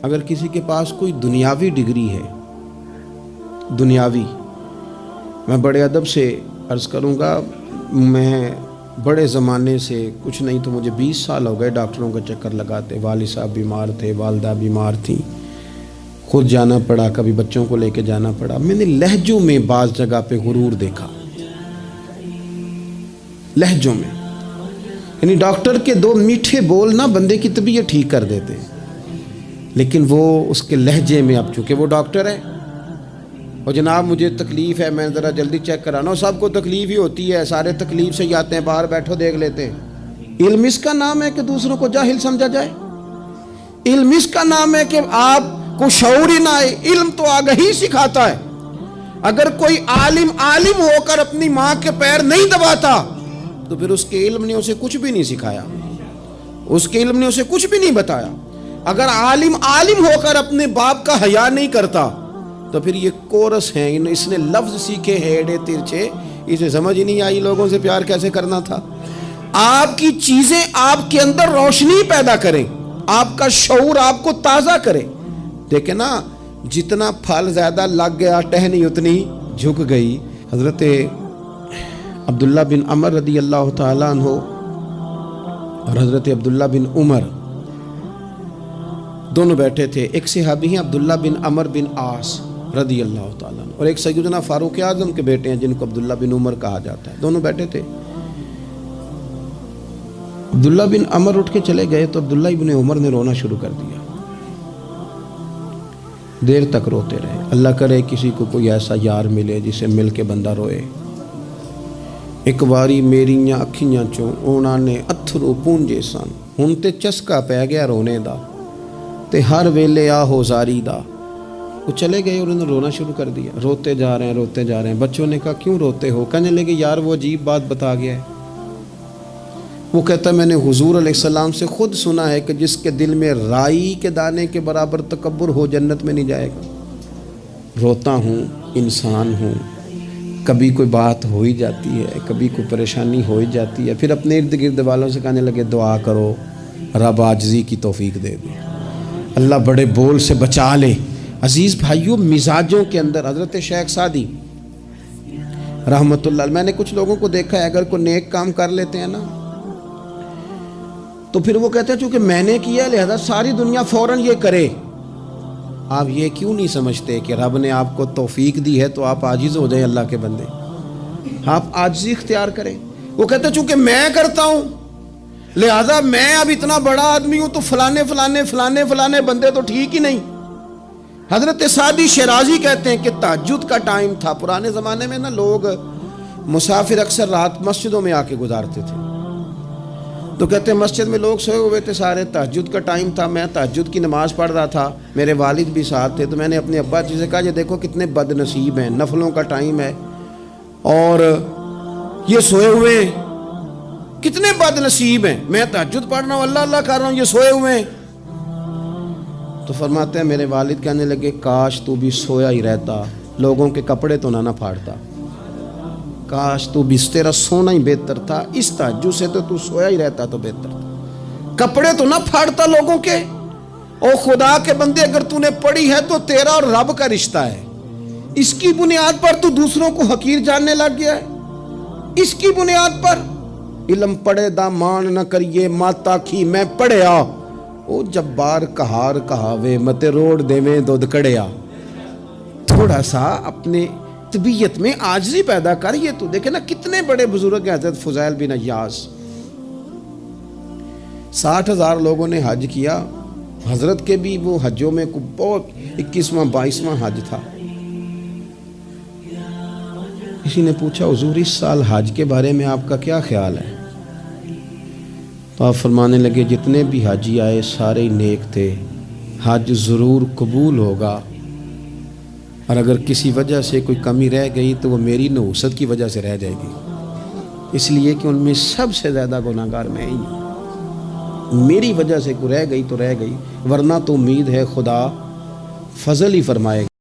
اگر کسی کے پاس کوئی دنیاوی ڈگری ہے، دنیاوی، میں بڑے ادب سے عرض کروں گا، میں بڑے زمانے سے کچھ نہیں تو مجھے 20 سال ہو گئے ڈاکٹروں کا چکر لگاتے، والد صاحب بیمار تھے، والدہ بیمار تھیں، خود جانا پڑا، کبھی بچوں کو لے کے جانا پڑا۔ میں نے لہجوں میں بعض جگہ پہ غرور دیکھا، لہجوں میں، یعنی ڈاکٹر کے دو میٹھے بول نہ بندے کی طبیعت ٹھیک کر دیتے ہیں، لیکن وہ اس کے لہجے میں، اب چونکہ وہ ڈاکٹر ہے اور جناب مجھے تکلیف ہے، میں ذرا جلدی چیک کرانا، سب کو تکلیف ہی ہوتی ہے، سارے تکلیف سے ہی آتے ہیں، باہر بیٹھو دیکھ لیتے ہیں۔ علم اس کا نام ہے کہ دوسروں کو جاہل سمجھا جائے؟ علم اس کا نام ہے کہ آپ کو شعور ہی نہ آئے؟ علم تو آگہی سکھاتا ہے۔ اگر کوئی عالم ہو کر اپنی ماں کے پیر نہیں دباتا تو پھر اس کے علم نے اسے کچھ بھی نہیں سکھایا، اس کے علم نے اسے کچھ بھی نہیں بتایا۔ اگر عالم ہو کر اپنے باپ کا حیا نہیں کرتا تو پھر یہ کورس ہیں، اس نے لفظ سیکھے ہیڑے ترچے، اسے سمجھ ہی نہیں آئی لوگوں سے پیار کیسے کرنا تھا۔ آپ کی چیزیں آپ کے اندر روشنی پیدا کریں، آپ کا شعور آپ کو تازہ کرے۔ دیکھیں نا، جتنا پھل زیادہ لگ گیا ٹہنی اتنی جھک گئی۔ حضرت عبداللہ بن عمر رضی اللہ تعالیٰ عنہ اور حضرت عبداللہ بن عمر دونوں بیٹھے تھے۔ ایک صحابی ہیں عبداللہ بن عمر بن عاص رضی اللہ تعالیٰ عنہ، اور ایک سیدنا فاروق اعظم کے بیٹے ہیں جن کو عبداللہ بن عمر کہا جاتا ہے، دونوں بیٹھے تھے۔ عبداللہ بن عمر اٹھ کے چلے گئے تو عبداللہ بن عمر نے رونا شروع کر دیا، دیر تک روتے رہے۔ اللہ کرے کسی کو کوئی ایسا یار ملے جسے مل کے بندہ روئے۔ ایک باری میریاں اکھیاں چوں اونا نے اتھرو پونجے سن، ہن تے چسکا پہ گیا رونے دا، تے ہر ویلے آہو زاری دا۔ وہ چلے گئے اور انہوں نے رونا شروع کر دیا، روتے جا رہے ہیں۔ بچوں نے کہا کیوں روتے ہو؟ کہنے لگے یار وہ عجیب بات بتا گیا ہے۔ وہ کہتا ہے میں نے حضور علیہ السلام سے خود سنا ہے کہ جس کے دل میں رائی کے دانے کے برابر تکبر ہو جنت میں نہیں جائے گا۔ روتا ہوں، انسان ہوں، کبھی کوئی بات ہو ہی جاتی ہے، کبھی کوئی پریشانی ہو ہی جاتی ہے، پھر اپنے ارد گرد والوں سے کہنے لگے دعا کرو رب عاجزی کی توفیق دے دے، اللہ بڑے بول سے بچا لے۔ عزیز بھائیوں، مزاجوں کے اندر حضرت شیخ سعدی رحمت اللہ، میں نے کچھ لوگوں کو دیکھا ہے اگر کوئی نیک کام کر لیتے ہیں نا تو پھر وہ کہتے ہیں چونکہ میں نے کیا لہذا ساری دنیا فوراً یہ کرے۔ آپ یہ کیوں نہیں سمجھتے کہ رب نے آپ کو توفیق دی ہے تو آپ عاجز ہو جائیں اللہ کے بندے، آپ عاجزی اختیار کریں۔ وہ کہتے ہیں چونکہ میں کرتا ہوں لہذا میں اب اتنا بڑا آدمی ہوں تو فلانے بندے تو ٹھیک ہی نہیں۔ حضرت سعدی شیرازی کہتے ہیں کہ تہجد کا ٹائم تھا، پرانے زمانے میں نا لوگ مسافر اکثر رات مسجدوں میں آ کے گزارتے تھے، تو کہتے ہیں مسجد میں لوگ سوئے ہوئے تھے سارے، تہجد کا ٹائم تھا، میں تہجد کی نماز پڑھ رہا تھا، میرے والد بھی ساتھ تھے، تو میں نے اپنے ابا جی سے کہا یہ دیکھو کتنے بد نصیب ہیں، نفلوں کا ٹائم ہے اور یہ سوئے ہوئے ہیں، کتنے بد نصیب ہیں، میں تہجد پڑھ رہا ہوں، اللہ کر رہا ہوں، یہ سوئے ہوئے ہیں۔ تو فرماتے ہیں میرے والد کہنے لگے کاش تو بھی سویا ہی رہتا، لوگوں کے کپڑے تو نہ پھاڑتا، کاش تو بھی، تیرا سونا ہی بہتر تھا، اس تہجد سے تو سویا ہی رہتا تو بہتر تھا، کپڑے تو نہ پھاڑتا لوگوں کے۔ او خدا کے بندے اگر تو نے پڑھی ہے تو تیرا اور رب کا رشتہ ہے، اس کی بنیاد پر تو دوسروں کو حقیر جاننے لگ گیا ہے، اس کی بنیاد پر۔ علم پڑھے دا مان نہ کریے ماتا کھی میں پڑھیا، او جبار کہار کہاوے متے روڑ دے میں دودھ کڑیا۔ تھوڑا سا اپنے طبیعت میں عاجزی پیدا کر۔ یہ تو دیکھیں نا کتنے بڑے بزرگ ہیں، حضرت فضیل بن عیاض، 60,000 لوگوں نے حج کیا، حضرت کے بھی وہ حجوں میں بہت 21واں 22واں حج تھا۔ کسی نے پوچھا حضور اس سال حج کے بارے میں آپ کا کیا خیال ہے؟ تو آپ فرمانے لگے جتنے بھی حاجی آئے سارے ہی نیک تھے، حج ضرور قبول ہوگا، اور اگر کسی وجہ سے کوئی کمی رہ گئی تو وہ میری نحوست کی وجہ سے رہ جائے گی، اس لیے کہ ان میں سب سے زیادہ گناہگار میں ہی ہوں، میری وجہ سے کوئی رہ گئی تو رہ گئی، ورنہ تو امید ہے خدا فضل ہی فرمائے گا۔